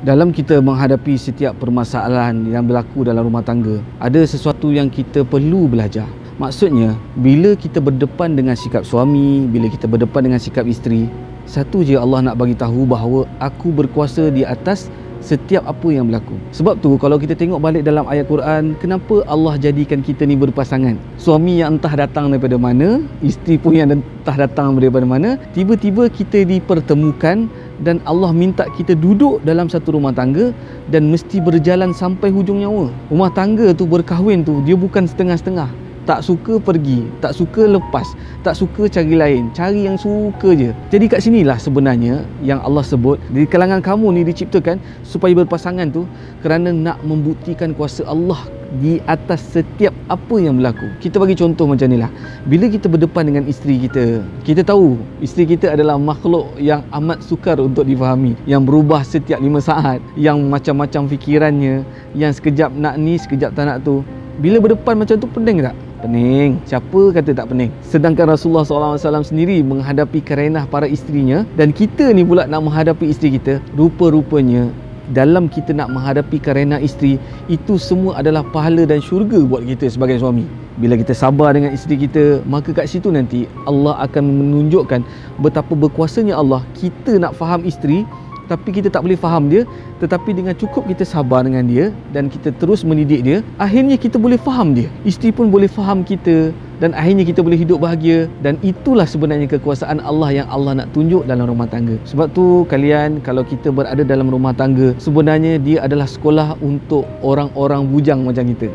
Dalam kita menghadapi setiap permasalahan yang berlaku dalam rumah tangga, ada sesuatu yang kita perlu belajar. Maksudnya, bila kita berdepan dengan sikap suami, bila kita berdepan dengan sikap isteri, satu je Allah nak bagi tahu bahawa aku berkuasa di atas setiap apa yang berlaku. Sebab tu kalau kita tengok balik dalam ayat Quran, kenapa Allah jadikan kita ni berpasangan? Suami yang entah datang daripada mana, isteri pun yang entah datang daripada mana, tiba-tiba kita dipertemukan dan Allah minta kita duduk dalam satu rumah tangga dan mesti berjalan sampai hujung nyawa. Rumah tangga tu, berkahwin tu, dia bukan setengah-setengah. Tak suka pergi, tak suka lepas, tak suka cari lain, cari yang suka je. Jadi kat sinilah sebenarnya yang Allah sebut, di kalangan kamu ni diciptakan supaya berpasangan tu kerana nak membuktikan kuasa Allah di atas setiap apa yang berlaku. Kita bagi contoh macam ni lah. Bila kita berdepan dengan isteri kita, kita tahu isteri kita adalah makhluk yang amat sukar untuk difahami, yang berubah setiap 5 saat, yang macam-macam fikirannya, yang sekejap nak ni, sekejap tak nak tu. Bila berdepan macam tu, pening tak? Pening. Siapa kata tak pening? Sedangkan Rasulullah SAW sendiri menghadapi karenah para isterinya, dan kita ni pula nak menghadapi isteri kita. Rupa-rupanya dalam kita nak menghadapi karenah isteri, itu semua adalah pahala dan syurga buat kita sebagai suami. Bila kita sabar dengan isteri kita, maka kat situ nanti Allah akan menunjukkan betapa berkuasanya Allah. Kita nak faham isteri, tapi kita tak boleh faham dia, tetapi dengan cukup kita sabar dengan dia dan kita terus mendidik dia, akhirnya kita boleh faham dia. Isteri pun boleh faham kita dan akhirnya kita boleh hidup bahagia. Dan itulah sebenarnya kekuasaan Allah yang Allah nak tunjuk dalam rumah tangga. Sebab tu kalian, kalau kita berada dalam rumah tangga, sebenarnya dia adalah sekolah untuk orang-orang bujang macam kita.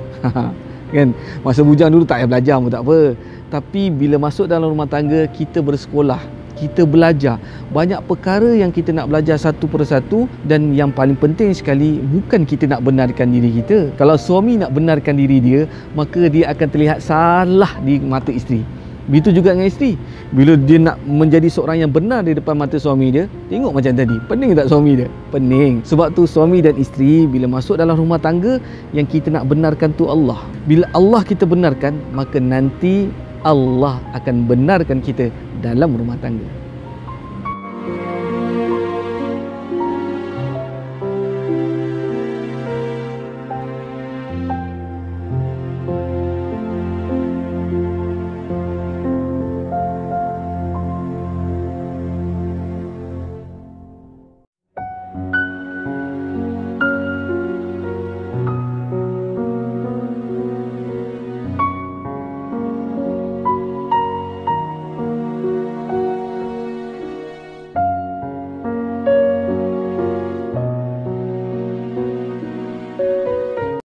Kan? Masa bujang dulu tak payah belajar pun tak apa. Tapi bila masuk dalam rumah tangga, kita bersekolah, kita belajar banyak perkara yang kita nak belajar satu persatu. Dan yang paling penting sekali, bukan kita nak benarkan diri kita. Kalau suami nak benarkan diri dia, maka dia akan terlihat salah di mata isteri. Begitu juga dengan isteri. Bila dia nak menjadi seorang yang benar di depan mata suami dia, tengok macam tadi, pening tak suami dia? Pening. Sebab tu suami dan isteri bila masuk dalam rumah tangga, yang kita nak benarkan tu Allah. Bila Allah kita benarkan, maka nanti Allah akan benarkan kita dalam rumah tangga.